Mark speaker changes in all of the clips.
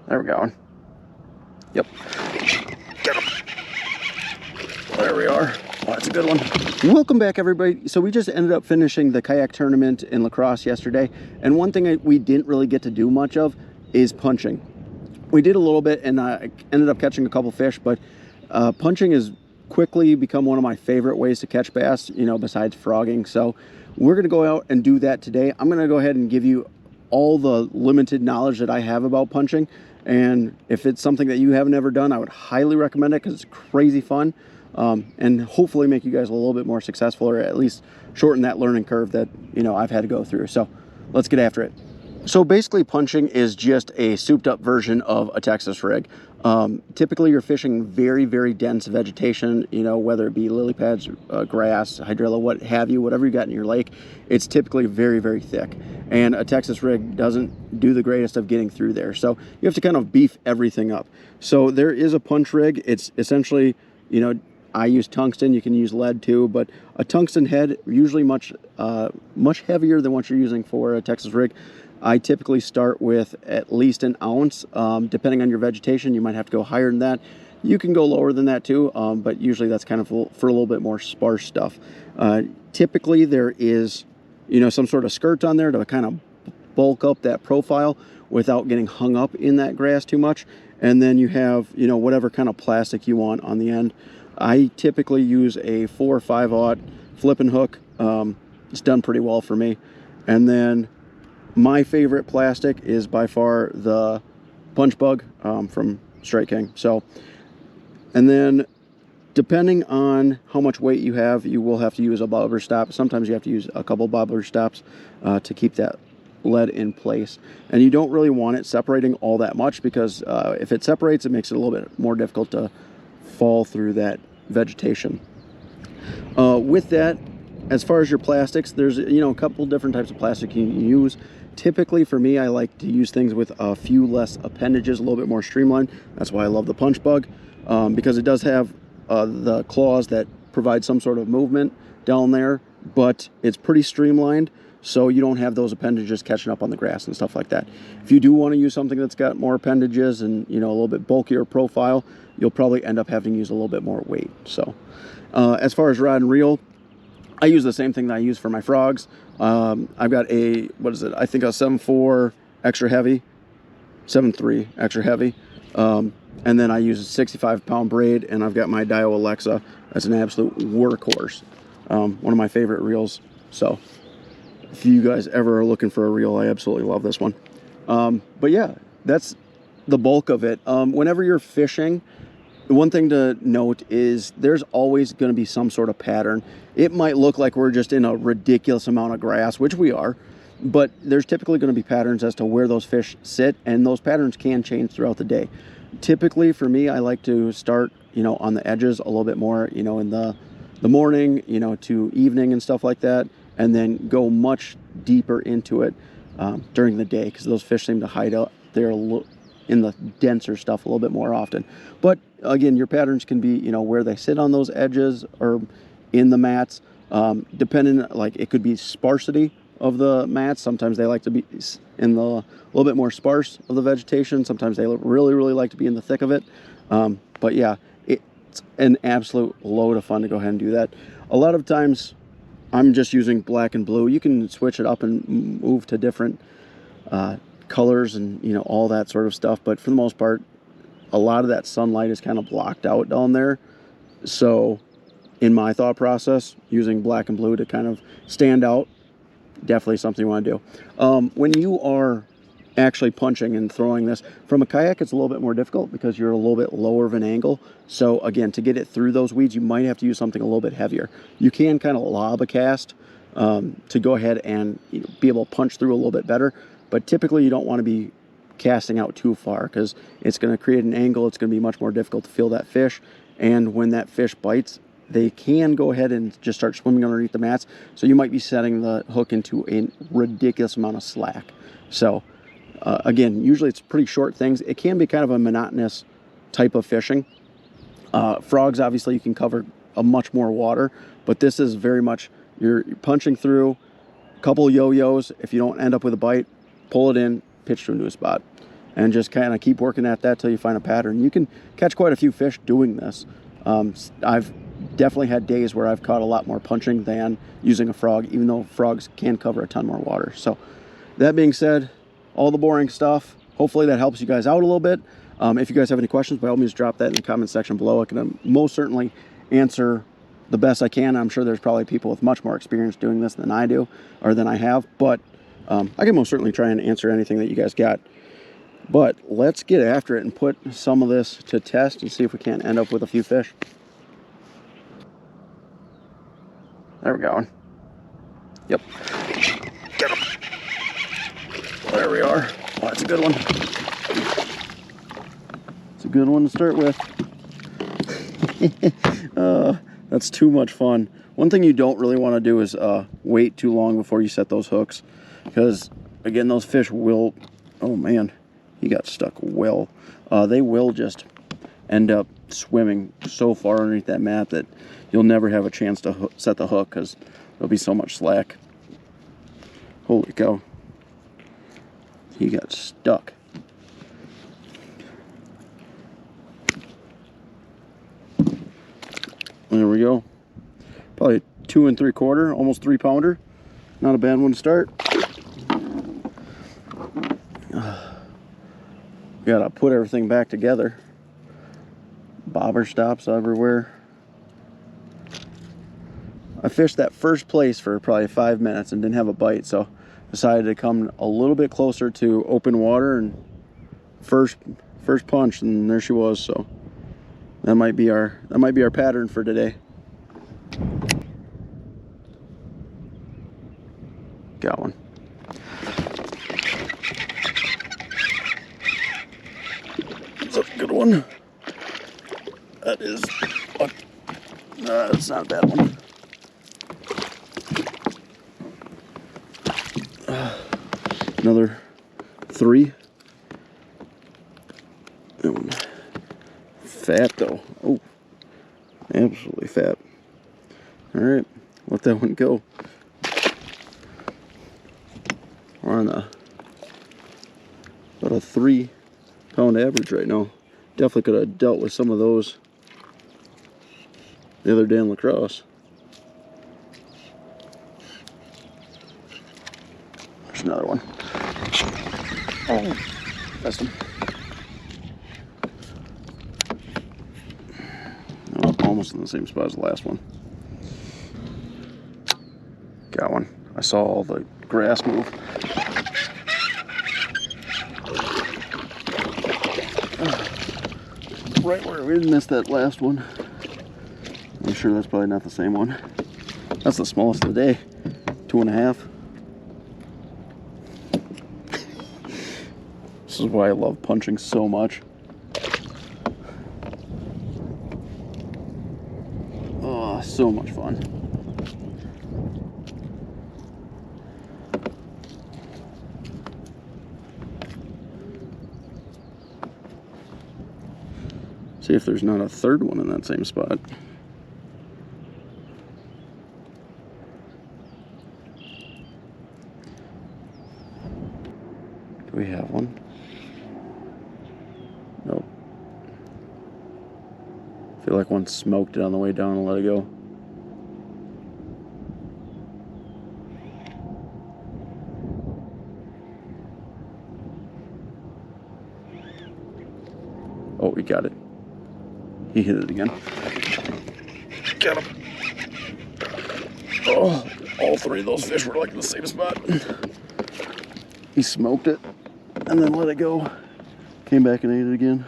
Speaker 1: There we go. Yep. Get him. There we are. Oh, that's a good one. Welcome back, everybody. So we just ended up finishing the kayak tournament in La Crosse yesterday, and one thing we didn't really get to do much of is punching. We did a little bit, and I ended up catching a couple fish, but punching has quickly become one of my favorite ways to catch bass, you know, besides frogging. So we're going to go out and do that today. I'm going to go ahead and give you all the limited knowledge that I have about punching, and if it's something that you haven't ever done, I would highly recommend it because it's crazy fun. And hopefully make you guys a little bit more successful, or at least shorten that learning curve that, you know, I've had to go through. So let's get after it. So basically punching is just a souped up version of a Texas rig. Typically you're fishing very, very dense vegetation, you know, whether it be lily pads, grass, hydrilla, what have you, whatever you got in your lake, it's typically very, very thick. And a Texas rig doesn't do the greatest of getting through there. So you have to kind of beef everything up. So there is a punch rig. It's essentially, you know, I use tungsten, you can use lead too, but a tungsten head, usually much heavier than what you're using for a Texas rig. I typically start with at least an ounce. Depending on your vegetation, you might have to go higher than that. You can go lower than that too, but usually that's kind of for a little bit more sparse stuff. Typically there is, you know, some sort of skirt on there to kind of bulk up that profile without getting hung up in that grass too much. And then you have, you know, whatever kind of plastic you want on the end. I typically use a 4 or 5/0 flipping hook. It's done pretty well for me. And then my favorite plastic is by far the Punch Bug from Strike King. So, and then depending on how much weight you have, you will have to use a bobber stop. Sometimes you have to use a couple bobber stops to keep that lead in place. And you don't really want it separating all that much, because if it separates, it makes it a little bit more difficult to fall through that vegetation. With that, as far as your plastics, there's, you know, a couple different types of plastic you can use. Typically for me, I like to use things with a few less appendages, a little bit more streamlined. That's why I love the Punch Bug, because it does have the claws that provide some sort of movement down there, but it's pretty streamlined, so you don't have those appendages catching up on the grass and stuff like that. If you do want to use something that's got more appendages and, you know, a little bit bulkier profile, you'll probably end up having to use a little bit more weight. So as far as rod and reel, I use the same thing that I use for my frogs. I've got a, what is it? I think a 7.4 extra heavy, 7.3 extra heavy. And then I use a 65-pound braid, and I've got my Dio Alexa. That's an absolute workhorse. One of my favorite reels. So if you guys ever are looking for a reel, I absolutely love this one. But yeah, that's the bulk of it. Whenever you're fishing, the one thing to note is there's always going to be some sort of pattern. It might look like we're just in a ridiculous amount of grass, which we are, but there's typically going to be patterns as to where those fish sit, and those patterns can change throughout the day. Typically for me, I like to start, you know, on the edges a little bit more, you know, in the morning, you know, to evening and stuff like that, and then go much deeper into it during the day, because those fish seem to hide out there in the denser stuff a little bit more often. But again, your patterns can be, you know, where they sit on those edges or in the mats, depending, like it could be sparsity of the mats. Sometimes they like to be in the little bit more sparse of the vegetation. Sometimes they really, really like to be in the thick of it. But yeah, it's an absolute load of fun to go ahead and do that. A lot of times I'm just using black and blue. You can switch it up and move to different colors and, you know, all that sort of stuff, but for the most part, a lot of that sunlight is kind of blocked out down there. So in my thought process, using black and blue to kind of stand out, definitely something you want to do. When you are actually punching and throwing this from a kayak, it's a little bit more difficult because you're a little bit lower of an angle. So again, to get it through those weeds, you might have to use something a little bit heavier. You can kind of lob a cast to go ahead and, you know, be able to punch through a little bit better. But typically you don't want to be casting out too far, because it's going to create an angle. It's going to be much more difficult to feel that fish. And when that fish bites, they can go ahead and just start swimming underneath the mats. So you might be setting the hook into a ridiculous amount of slack. So again, usually it's pretty short things. It can be kind of a monotonous type of fishing. Frogs, obviously you can cover a much more water, but this is very much, you're punching through a couple yo-yos. If you don't end up with a bite, pull it in, pitch to a new spot. and just kind of keep working at that till you find a pattern. You can catch quite a few fish doing this. I've definitely had days where I've caught a lot more punching than using a frog, even though frogs can cover a ton more water. So that being said, all the boring stuff, hopefully that helps you guys out a little bit. If you guys have any questions, by all means drop that in the comment section below. I can most certainly answer the best I can. I'm sure there's probably people with much more experience doing this than I do, or than I have, but I can most certainly try and answer anything that you guys got. But let's get after it and put some of this to test and see if we can't end up with a few fish. There we go. Yep. Get him. There we are. Oh, that's a good one. It's a good one to start with. That's too much fun. One thing you don't really want to do is wait too long before you set those hooks, because again, those fish will, oh man, he got stuck well. They will just end up swimming so far underneath that mat that you'll never have a chance to set the hook because there'll be so much slack. Holy cow. He got stuck. There we go. Probably 2 3/4, almost 3 pounder. Not a bad one to start. Gotta put everything back together. Bobber stops everywhere. I fished that first place for probably 5 minutes and didn't have a bite, so decided to come a little bit closer to open water, and first punch, and there she was. So that might be our pattern for today. Got one. That's a good one. That is, that's not a bad one. Another 3. Fat though. Oh, absolutely fat. All right, let that one go. We're on about a 3 pound average right now. Definitely could have dealt with some of those the other day in La Crosse. There's another one. Oh, missed him. Oh, almost in the same spot as the last one. Got one. I saw all the grass move. Right where we missed that last one. I'm sure that's probably not the same one. That's the smallest of the day. 2.5. This is why I love punching so much. Oh, so much fun. See if there's not a third one in that same spot. Do we have one? Nope. I feel like one smoked it on the way down and let it go. Oh, we got it. He hit it again. Got him. Oh, all 3 of those fish were like in the same spot. He smoked it and then let it go. Came back and ate it again.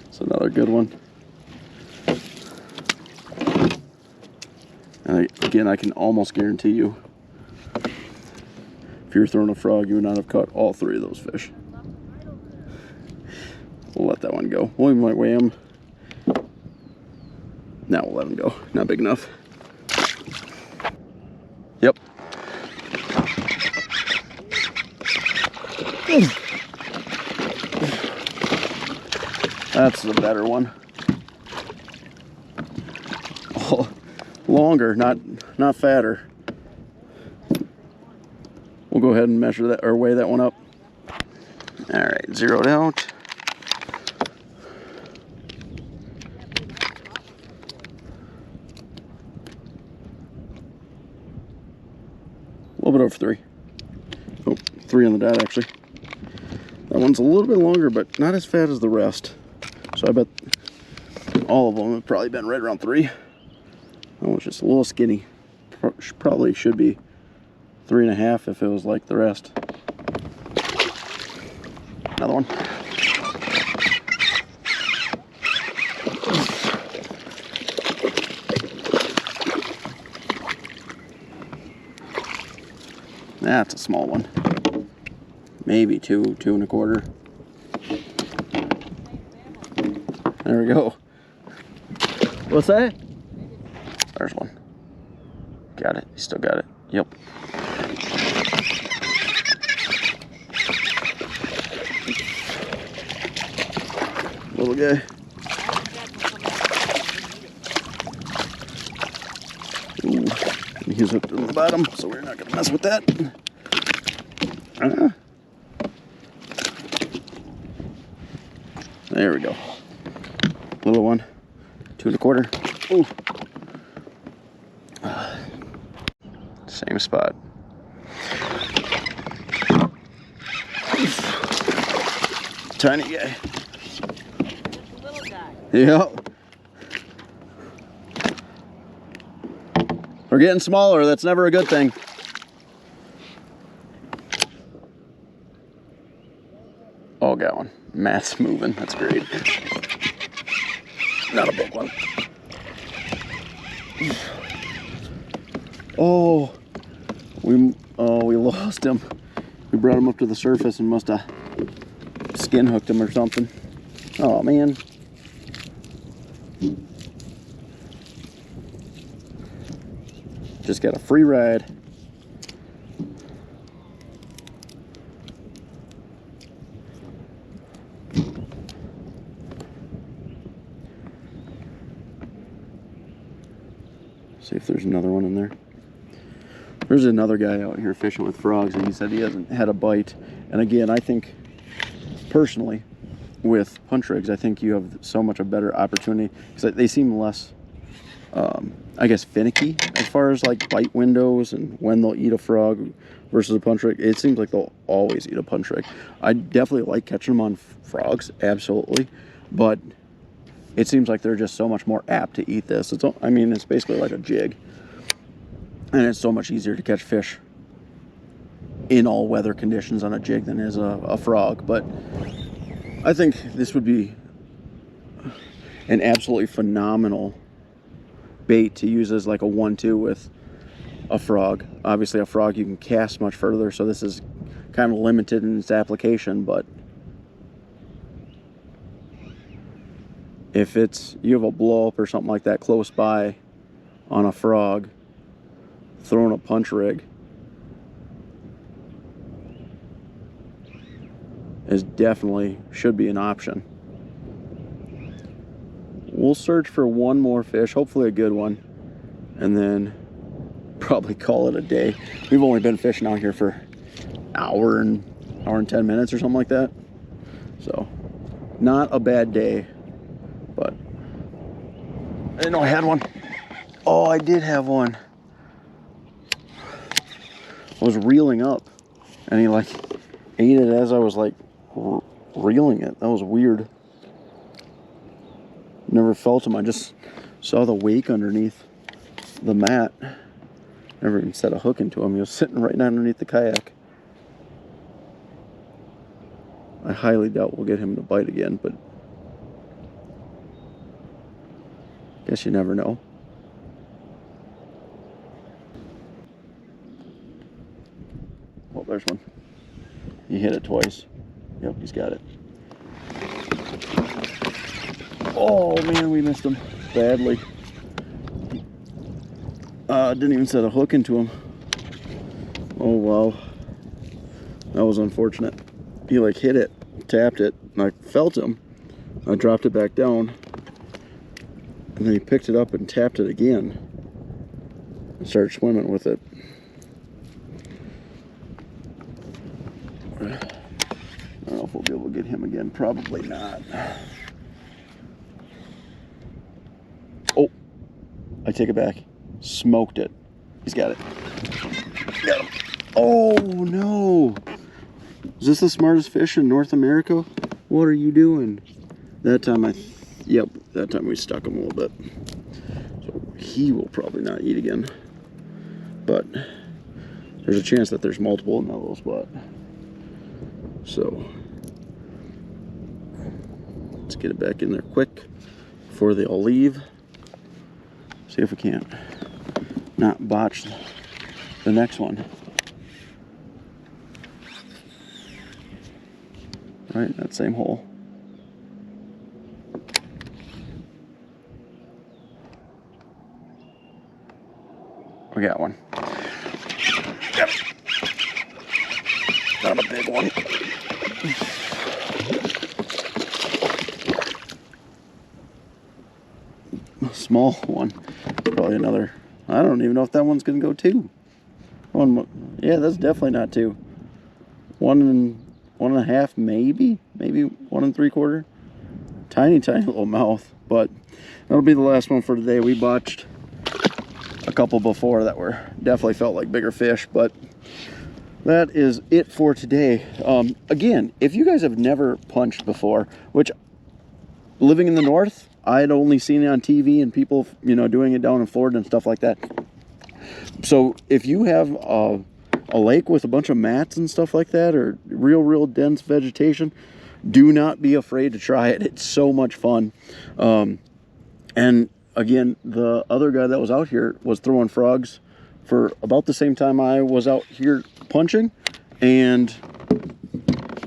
Speaker 1: It's another good one. And again, I can almost guarantee you, if you were throwing a frog, you would not have caught all 3 of those fish. We'll let that one go. We might weigh him. Now we'll let him go. Not big enough. Yep. That's the better one. Oh, longer, not fatter. We'll go ahead and measure that or weigh that one up. All right, zeroed out. A little bit over 3. Oh, 3 on the dot actually. That one's a little bit longer, but not as fat as the rest. So I bet all of them have probably been right around 3. That one's just a little skinny. Probably should be 3.5 if it was like the rest. Another one. That's a small one. Maybe 2, 2.25. There we go. What's that? There's one. Got it. You still got it. Yep. Little guy. Ooh. He's hooked on the bottom, so we're not going to mess with that. There we go. Little one. 2.25. Ooh. Same spot. Tiny guy.
Speaker 2: The little guy.
Speaker 1: Yep. We're getting smaller. That's never a good thing. Oh, got one. Matt's moving. That's great. Not a big one. Oh, we lost him. We brought him up to the surface and must have skin hooked him or something. Oh man. Just got a free ride. See if there's another one in there. There's another guy out here fishing with frogs, and he said he hasn't had a bite. And again, I think personally with punch rigs, I think you have so much a better opportunity because they seem less I guess finicky as far as like bite windows and when they'll eat a frog versus a punch rig. It seems like they'll always eat a punch rig. I definitely like catching them on frogs, absolutely, but it seems like they're just so much more apt to eat this. I mean, it's basically like a jig, and it's so much easier to catch fish in all weather conditions on a jig than is a frog. But I think this would be an absolutely phenomenal bait to use as like a 1-2 with a frog. Obviously a frog you can cast much further, so this is kind of limited in its application, but if you have a blow up or something like that close by on a frog, throwing a punch rig should be an option. We'll search for one more fish, hopefully a good one, and then probably call it a day. We've only been fishing out here for an hour and 10 minutes or something like that. So not a bad day, but I didn't know I had one. Oh, I did have one. I was reeling up and he like ate it as I was like reeling it. That was weird. Never felt him. I just saw the wake underneath the mat. Never even set a hook into him. He was sitting right underneath the kayak. I highly doubt we'll get him to bite again, but guess you never know. Oh, there's one. He hit it twice. Yep, he's got it. Oh man, we missed him badly. Didn't even set a hook into him. Oh wow, that was unfortunate. He like hit it, tapped it, and I felt him. I dropped it back down, and then he picked it up and tapped it again and started swimming with it. don't know if we'll be able to get him again. Probably not. Oh, I take it back. Smoked it. He's got it. Got him. Oh, no. Is this the smartest fish in North America? What are you doing? That time yep, that time we stuck him a little bit. So he will probably not eat again. But there's a chance that there's multiple in that little spot. So let's get it back in there quick before they all leave. See if we can't not botch the next one. Right, that same hole. We got one. Yep. Not a big one. A small one. Probably another. I don't even know if that one's gonna go 2. One. Yeah, that's definitely not 2. 1.5, maybe 1 3/4. Tiny little mouth, but that'll be the last one for today. We botched a couple before that were definitely felt like bigger fish, but that is it for today. Again, if you guys have never punched before, which living in the north, I'd only seen it on TV and people, you know, doing it down in Florida and stuff like that. So if you have a lake with a bunch of mats and stuff like that, or real dense vegetation, do not be afraid to try it. It's so much fun. And again, the other guy that was out here was throwing frogs for about the same time I was out here punching, and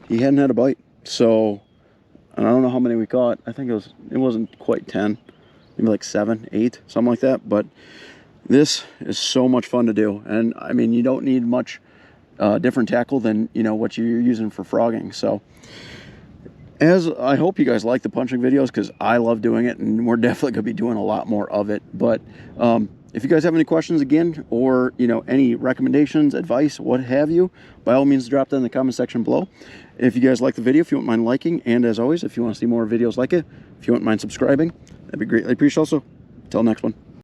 Speaker 1: he hadn't had a bite. So I don't know how many we caught. I think it wasn't quite 10, maybe like 7, 8, something like that. But this is so much fun to do, and I mean, you don't need much different tackle than, you know, what you're using for frogging. So as I hope you guys like the punching videos, because I love doing it, and we're definitely gonna be doing a lot more of it. But if you guys have any questions again, or, you know, any recommendations, advice, what have you, by all means drop that in the comment section below. If you guys like the video, if you wouldn't mind liking, and as always, if you want to see more videos like it, if you wouldn't mind subscribing, that'd be greatly appreciated also. Until next one.